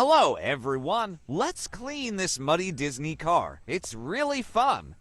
Hello, everyone. Let's clean this muddy Disney car. It's really fun.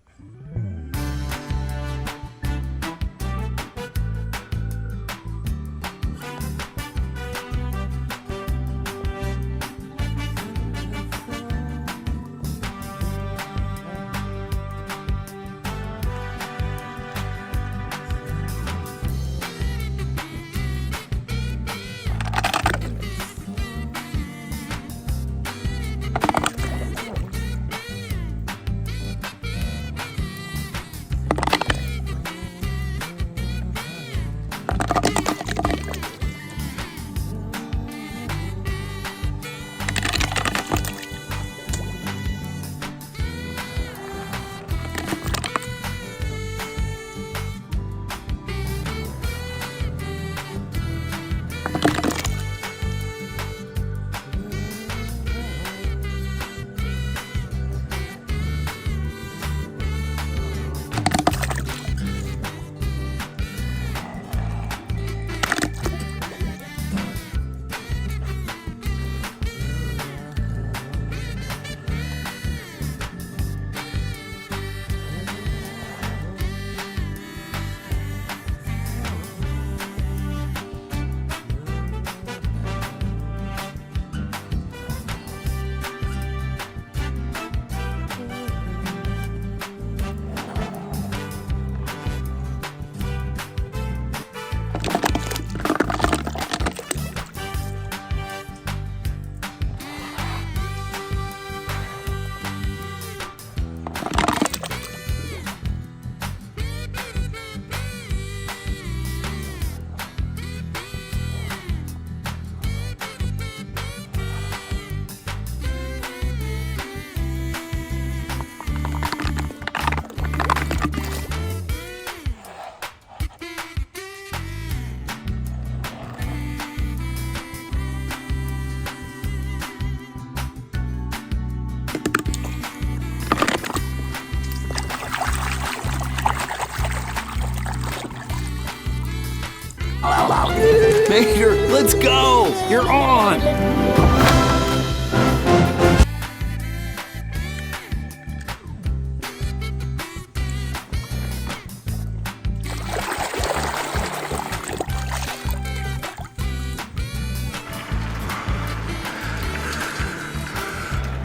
Mater, let's go! You're on!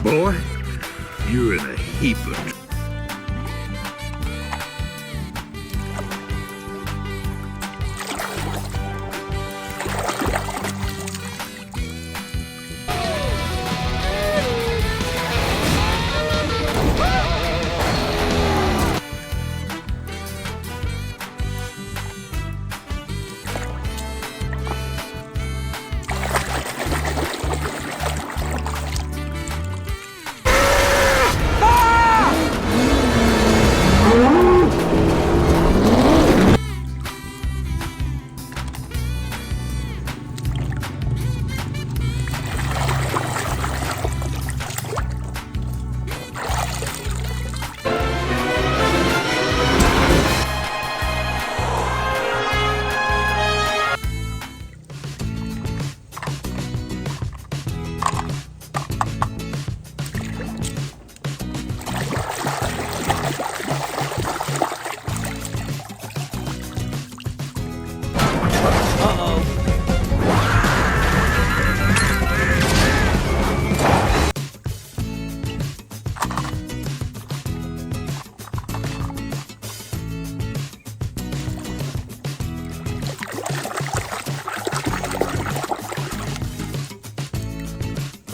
Boy, you're in a heap of trouble.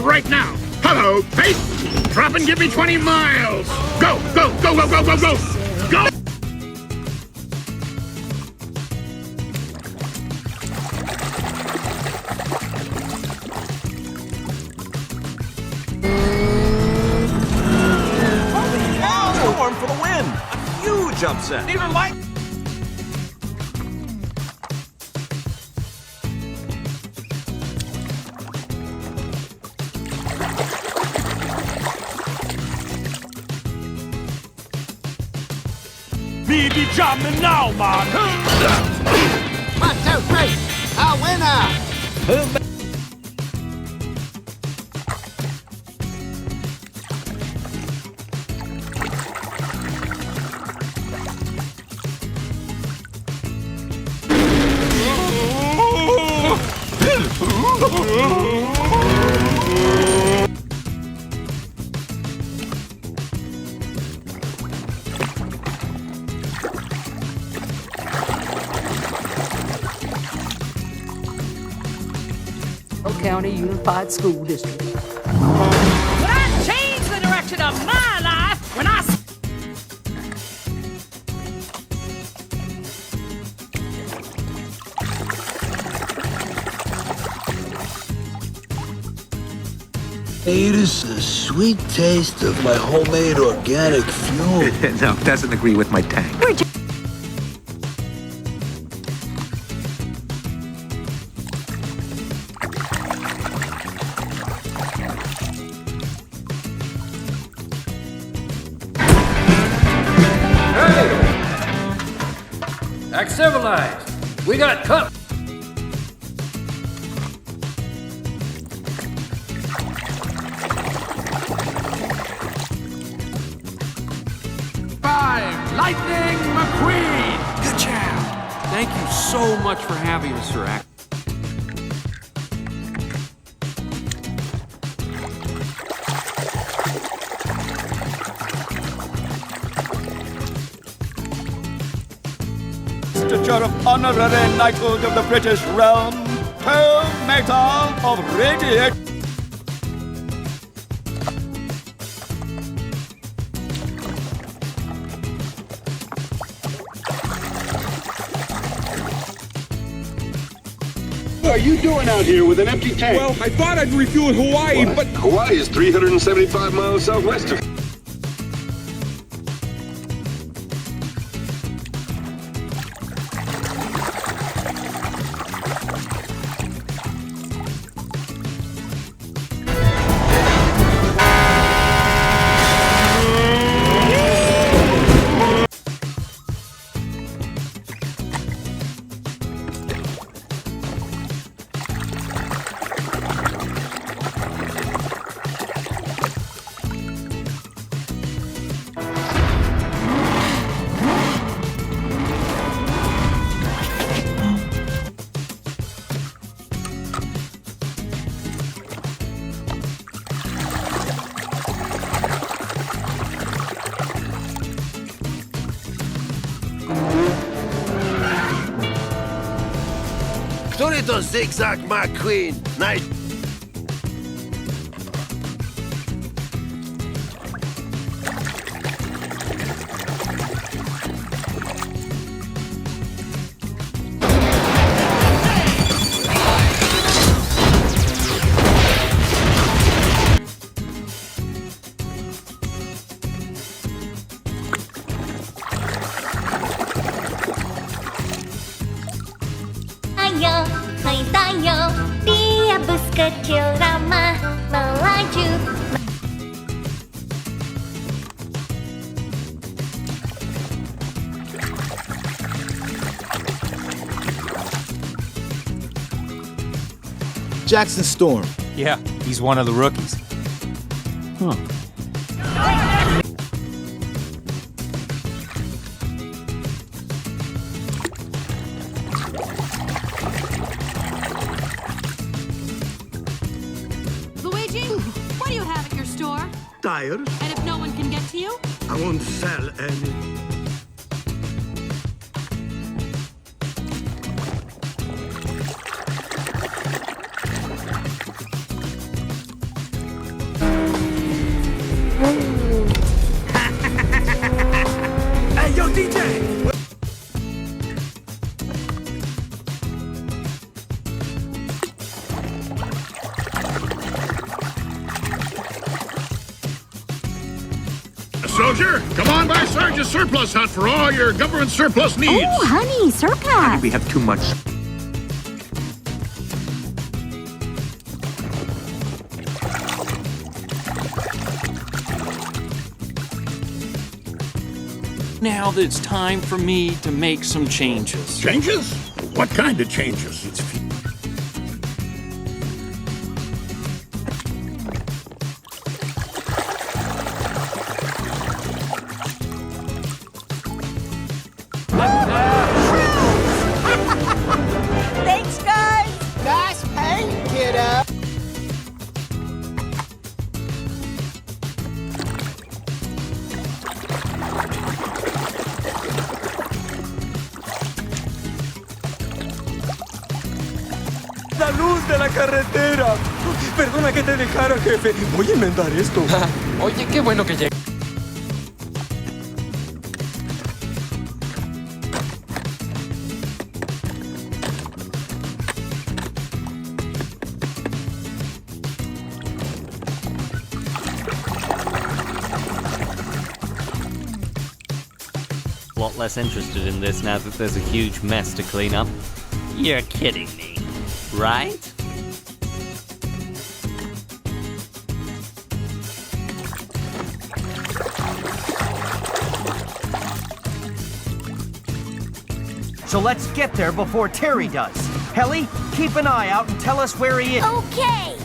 Right now. Hello, hey! Drop and give me 20 miles! Go, go, go, go, go, go, go! Go! Holy cow! Storm for the win! A huge upset! Neither light. Baby jumping now, man! 1, 2, 3, a winner! unified school district. But I changed the direction of my life when I... It is the sweet taste of my homemade organic fuel. No, doesn't agree with my tank. Act civilized. We got cup. Lightning McQueen! Good job! Thank you so much for having us, Sir Act. Statue of Honorary Knighthood of the British Realm, Tomica of Radiate. What are you doing out here with an empty tank? Well, I thought I'd refuel Hawaii, but... Hawaii is 375 miles southwest of... Który to Zygzak McQueen? Ayo, hai tayo, dia bus kecil ramah melaju. Jackson Storm. Yeah, he's one of the rookies. Huh. What do you have at your store? Tires? And if no one can get to you? I won't sell any. Hey, yo, DJ! Soldier, come on by Sergeant's surplus hunt for all your government surplus needs. Oh, honey, surplus. We have too much. Now that it's time for me to make some changes. Changes? What kind of changes? Thanks, guys. Nice paint, kiddo. La luz de la carretera. Perdona que te dejara, jefe. Voy a inventar esto. Oye, qué bueno que llegué. A lot less interested in this now that there's a huge mess to clean up. You're kidding me, right? So let's get there before Terry does. Helly, keep an eye out and tell us where he is. Okay.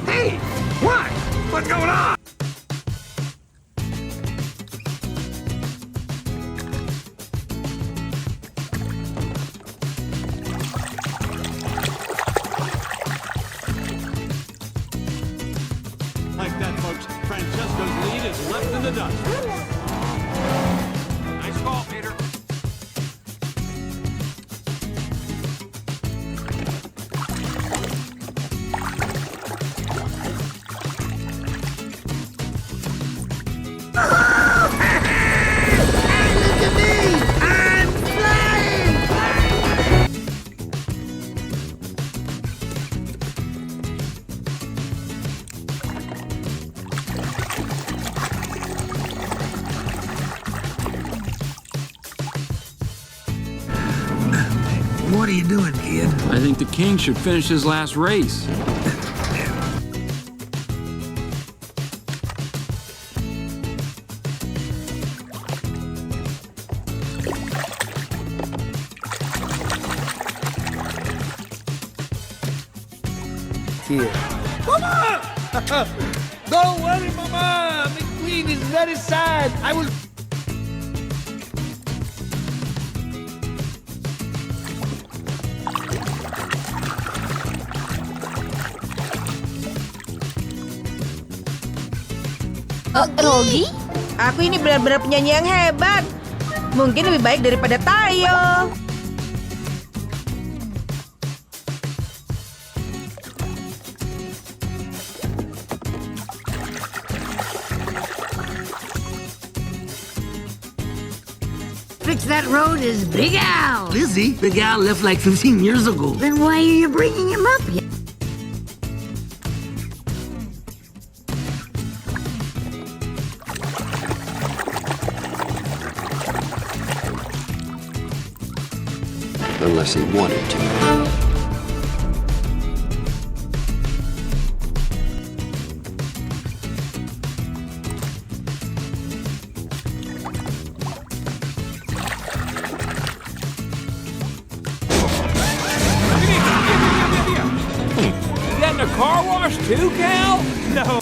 Hey, what? What's going on? Like that, folks. Francesco's lead is left in the dust. Nice call, Peter. What are you doing, kid? I think the king should finish his last race. Kid. Mama! Don't worry, Mama. The queen is very sad. I will. Rogi? Aku ini benar-benar penyanyi yang hebat. Mungkin lebih baik daripada Tayo. Fix that road is Big Al. Lizzie, Big Al left like 15 years ago. Then why are you bringing him up yet? Unless he wanted to. You getting a car wash too, Cal? No.